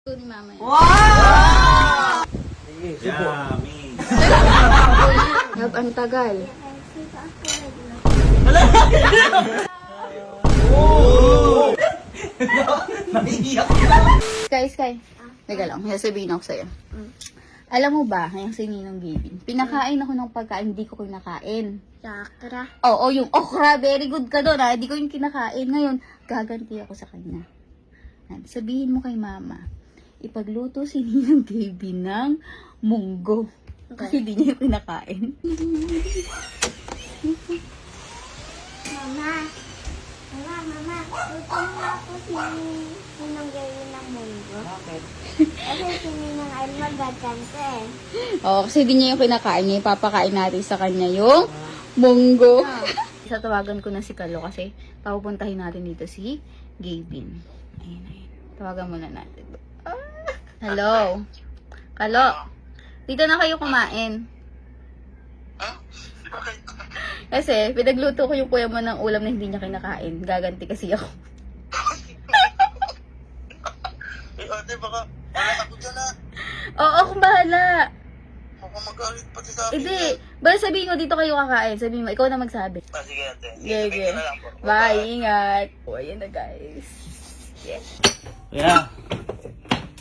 Ito ni mama yan. Wow! Yummy. Gab, ang tagal. Naiiyak. Sky. Teka lang, may sabihin ako sa'yo. Alam mo ba, yung si Ninong Gavin, pinakain ako ng pagkain, hindi ko kinakain. Sakra. Oo, yung okra, very good ka doon ha, hindi ko yung kinakain. Ngayon, gaganti ako sa kanya. Sabihin mo kay mama, ipagluto si Ninong Gavin ng munggo. Kasi hindi niya yung pinakain. Mama. Luto mo ako si Ninong Gawin ng mundo. Bakit? Kasi si Ninong ay magagante. Oo, kasi hindi niya yung kinakain niya, ipapakain natin sa kanya yung munggo. Sa tawagan ko na si Kalo kasi papupuntahin natin dito si Gavin. Ayun. Tawagan muna natin. Ah! Hello? Kalo? Dito na kayo kumain. Kasi, pinagluto ko yung kuya mo ng ulam na hindi niya kinakain. Gaganti kasi ako. Ate, baka ako dyan na. Oo, akong bahala. Baka magalit pati sa akin. Hindi. Bala sabihin ko dito kayo kakain. Sabihin mo, ikaw na magsabi. Sige, ate. Sige. Bye, ingat. O, ayan na guys. Yes. Kuya!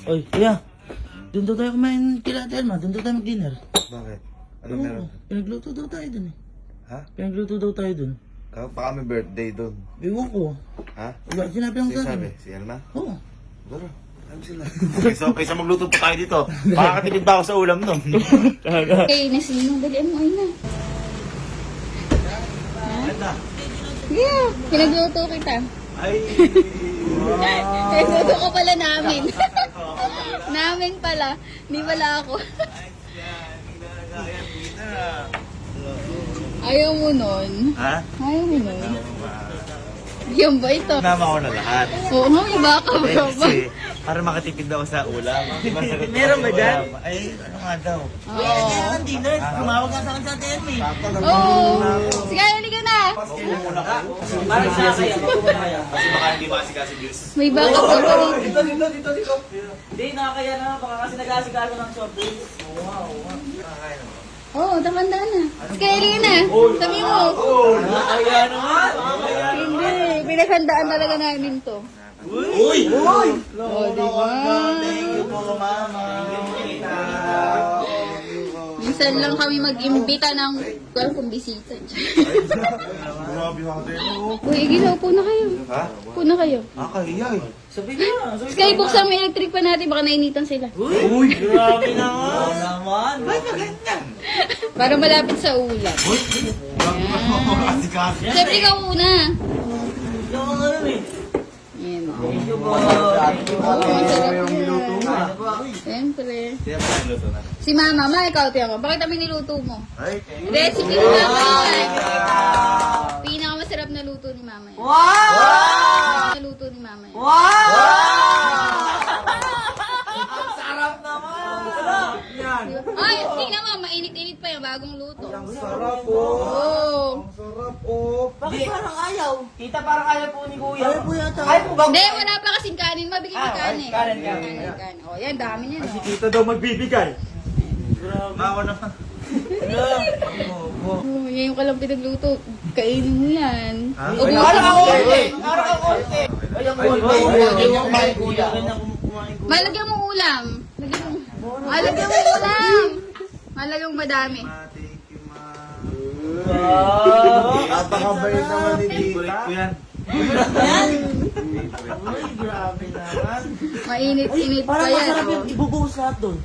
Oy, kuya! Doon daw tayo kumain kila Ate Elma. Doon daw tayo mag-dinner. Bakit? Ano Oo, meron? pinagluto daw tayo dun eh. Ha? Pinagluto daw tayo dun. Baka may birthday doon. Ewan ko. Ha? Wala, sinabi lang sa Sabi, akin. si Elma? Oo. Dara. Ano sila? Kaysa magluto pa tayo dito. Makakatipid ba ako sa ulam nun? Okay, nasinong. Dalian mo, ayun na. Ganda. Yeah, pinagluto kita. Ay! Pinagluto ko pala namin. Namin pala. Hindi pala ako. Ayaw mo nun. Ha? Ayaw mo nun. Yan ba ito? Nama ko na lahat. Oo nga, may baka ba? Kasi, para makatipid daw sa ulam. Meron ba dyan? Ay, ano nga daw? Oo. Ang dinner, tumawag nga sa akin sa Ate Elma eh. Oo. Sige, halika na. Parang sa akin. Kasi baka hindi makasikaso Diyos. May baka pa ba rito? Dito. Hindi, nakakaya na. Baka kasi nag-aasikaso ng short drinks. Oo, tamanda na. Sige, halika na. Sabi mo. Nakakaya naman. Hindi, pinaghandaan talaga namin to. Uy! Oo, diba? Thank you po, mama. Minsan lang kami mag-imbita ng kung bisita. Grabe ako din. Uy, ginaw po na kayo. Ha? Po na kayo. Kaya eh. Sabi na. Sky, buksan mo electric pa natin, baka nainitan sila. Uy! Grabe naman. naman. Ba't ba ganyan? Para malapit sa ulam. Makasikaso. Siyempre ikaw una. Yung mga ano eh. Yan o. Thank you po. Masarap yan. Siyempre. Siya pa yung luto na. Si Mama, ikaw tiyan mo. Bakit kami niluto mo? Ay, Recipe ni Mama yan. Pinakamasarap na luto ni Mama yan. Wow! Luto ni Mama yan. Wow! Ang sarap naman! Yan! Ay, tingnan mo, mainit-init pa yung bagong luto. sarap po. Oo. Sarap po. Bakit parang ayaw? Tita, parang ayaw po ni Kuya. Ayaw po yata. Ayaw po ba? Hindi, wala pa kasing kanin. Mabigyan ng kanin. kanin. Kanin. O, yan, dami niyan. O. Tita daw magbibigay. Ako naman. Oh, ngayon ka lang pinagluto. Kainin mo yan. Ha? Ubusin Parang mo ako yan. konti! Parang ako konti! Ay, ang konti! Ganyan kumain Kuya. Malagyan mo ulam. Malagyan mo ulam. Malagyan mo madami. Thank you, ma. Wow! Napakabait naman ni Tita. Favorite ko yan. Uy, grabe naman. Mainit-init pa Parang yan. masarap O. yung ibubuhos lahat doon.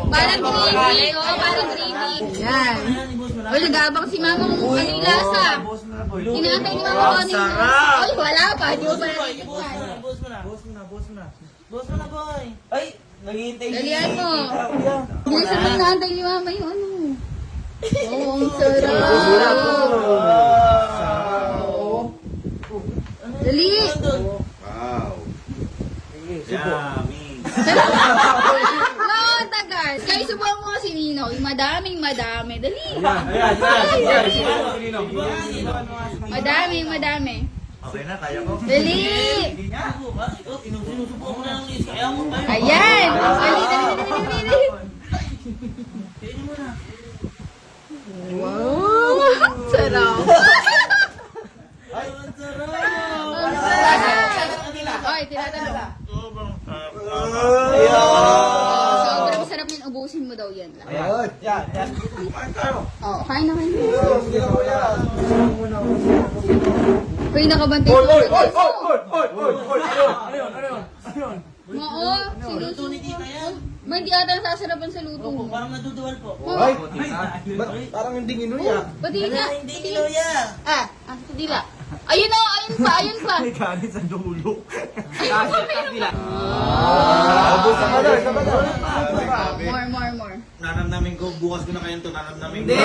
Parang gravy. O, parang gravy. Yan. O, nag-aabang si Mama kung ano yung lasa. Inaantay ni Mama kung ano yung lasa. Oy, wala pa. Di mo pa natitikman. Boss mo na. Boss mo na, boy. Ay, naghihintay Dalian mo. Kuya. Bilisan mo inaantay ni Mama yung ano. Oo, ang sarap. Dali. Wow. Yummy. Oo, tagal. Kaya subuhan mo kasi Nino. Yung madaming madami. Dali. Ayan. Madami. Okay na, kaya ko. Dali! Hindi niya. Ikaw, sinusubo ko na lang ni Isa. Kaya mo tayo. Ayan! Dali, dali. Tingin mo na. Wow! Sarap! Ay, ang sarap. Ay, tinatanong. Sobrang sarap. Sobrang sarap yun. Ubusin mo daw yan. Ayun. Yan. Kumain tayo. Oo, kain na kain. Sige na kuya. Uy, nakabantay ko. Ayun. Oo, Luto ni tita yan. may di ata nasasarapan sa luto Opo, mo. parang naduduwal po. Ay, ba't parang hindi ginuya? Padila. Hindi kinuya. Padila. Ayun o, ayun pa. Kanin sa dulo. Abot sa badal, sa badal. More. Nanamnamin ko, bukas ko na kayo ito, nanamnamin ko.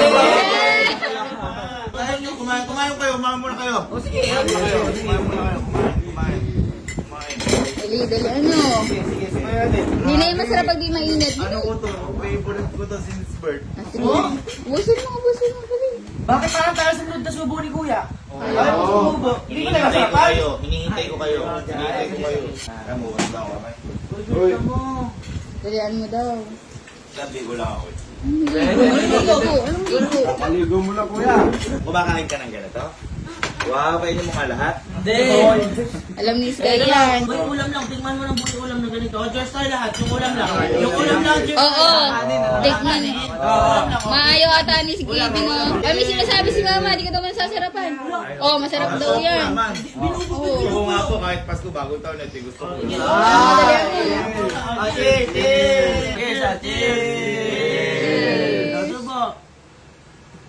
Kumain kayo, kumain muna kayo. O sige, kumain muna kayo, kumain. Dali, ano. Hindi na yung masarap pag di mainit. Ano ko to? Favorite ko to since birth. Sige. Ubusin mo. Dali. Bakit parang tayo sa na subo ni kuya? Ay, sumubo. Hindi ko na masarapan. Hinihintay ko kayo. Kaya mo, wala ako. Uy. Dalian mo daw. Sabi ko lang ako. Anong ligo? Maligo mo na kuya. Kumakain ka ng ganito? Wow, kainin mo nga lahat? Hindi. Alam ni Sky yan. Uy, ulam lang. Tingnan mo ng buhay ulam na ganito. Just tayo lahat. Yung ulam lang. Yung ulam lang. Oo. Tikman. Ulam lang. Maayo ata ni si Gaby no. Ay, may sinasabi si Mama, di ka daw masasarapan. Oh, masarap daw yan. Oo nga po, kahit Pasko, bagong taon, ito gusto ko. Dalian mo. Cheers! Nasubo.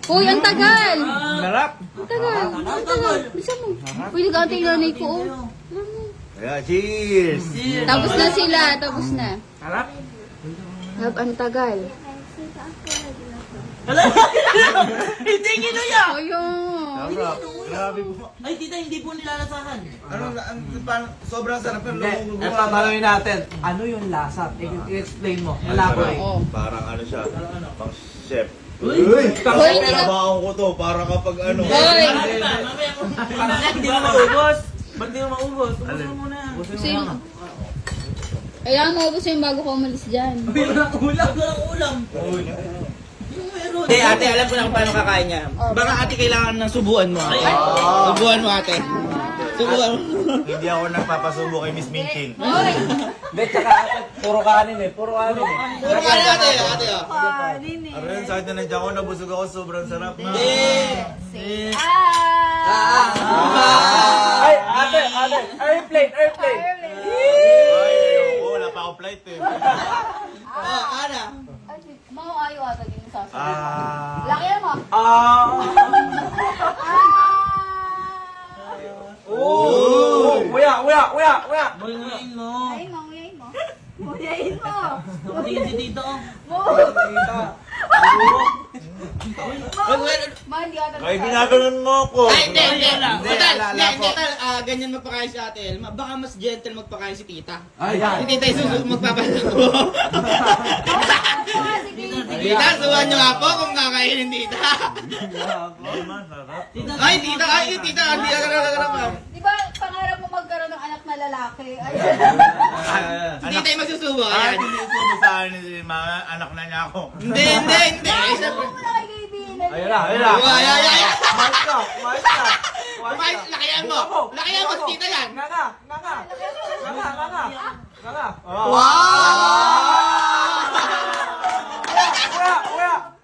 Uy, ang tagal. Sarap. Ang tagal. Bisa mo. Uy, nag-aantay yung nanay ko. Oh. Alam mo. Kaya, cheers! Tapos na sila, tapos na. Sarap. Ang tagal. Hindi kinuya! Ayun. Grabe po. Ay, tita, hindi po nilalasahan. Sobrang sarap ng Hindi, tatanungin natin, ano yung lasa? I-explain mo. Wala ko eh. Oo. Parang ano siya, pang chef. Uy! Hoy, hindi ka. Trabaho ko to, para kapag ano. Hoy. Hindi mo maubos. Ba't di mo maubos? Ubusin mo muna. Sino? Kailangan maubos yung bago ka umalis dyan. Walang ulam. Meron. Hindi, ate, alam ko na kung paano kakain niya. Baka ate kailangan ng subuan mo. Subuan mo, ate. Subuan mo. Hindi ako nagpapasubo kay Miss Mintin. Hoy. Hindi, tsaka puro kanin eh. Puro kanin eh. Puro ka na, ate. Ate, oh. Ano yun, sakit na nandiyan ako, nabusog ako, sobrang sarap na. Ay, ate. Airplane. Ay, ayoko, wala pa akong flight eh. Oh, Ana. Mga ayaw ata yung sasabi. Ah. Laki mo. Oh! Kuya. Buhayin mo. Muyain mo. Tingin si tito. Ma, hindi ata. Ay, ginaganon mo ako. Ay, hindi. Total, Alala ko. total, ganyan magpakain si ate Elma. Baka mas gentle magpakain si tita. Ay, Si tita yung magpapalako. Tita, suwan niyo nga po kung kakainin tita. Ay, tita, hindi ka nagkakarap. Di ba pangarap mo magkaroon ng anak na lalaki? Ay, Si tita yung magsusubo. Ay, Ayan. hindi sumo sa akin ni mama, anak na niya ako. Hindi. Siyempre. wala kay kaibigan. Ayun na. Ay. Mais na. Kumain, lakihan mo. Lakihan mo, si tita yan. Nga.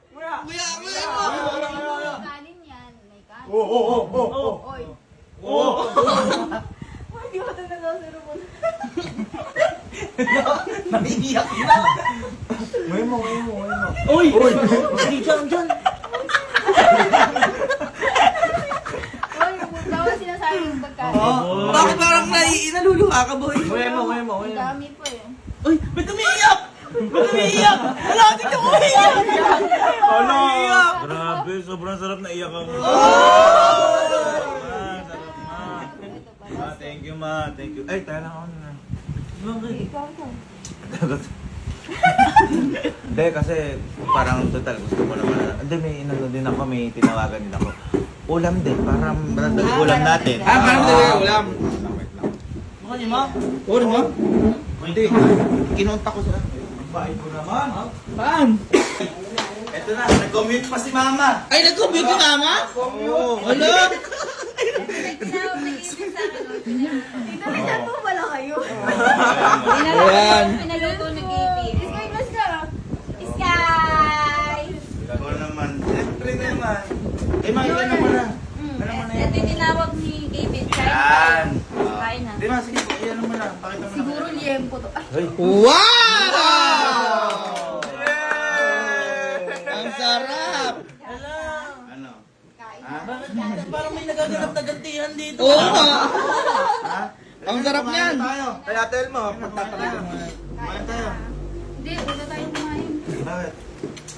Kuya mo. Kanin yan. May kanin. Oh. Oy. Hindi ko ito nagkasarap. Naiiyak na. May mo. Uy! Dyan. Oy, bawal sinasabi yung pagkain. Bakit parang naluluha ka, boy? May mo. Ang dami po eh. Uy! Ba't umiiyak? Wala, tignan ko umiiyak! Grabe, sobrang sarap na iyak ako. Thank you, ma. Thank you. Ay, tayo lang ako na. Hindi, kasi parang total gusto mo naman. Hindi, may inano din ako, may tinawagan din ako. ulam din. Para madagdag ulam natin. Parang talaga ulam. Mukha mo? Ulam mo? Hindi. Kinontak ko sila. Bahay ko naman. Saan? Ito na, nag-commute pa si mama. Ay, nag-commute si mama? Oo. Hello? Ayan. Pinaluto ni Gaby. Ikaw naman. Siyempre naman. Eh, makita naman na. Ito yung tinawag ni Gaby. Yan. Kain na. Di ba, sige, iyan naman na. Pakita mo na. Siguro liempo to. Ah, Wow! Ang sarap! Ano? Parang may nagaganap na gantihan dito. Oo nga. Ha? Ang sarap niyan. Tayo. Kaya tell mo, Kumain tayo. Hindi, una tayo kumain. Bakit?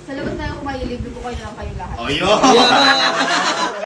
Sa labas tayo kumain, libre ko kayo na lang kayo lahat. Oh, yun! Yeah.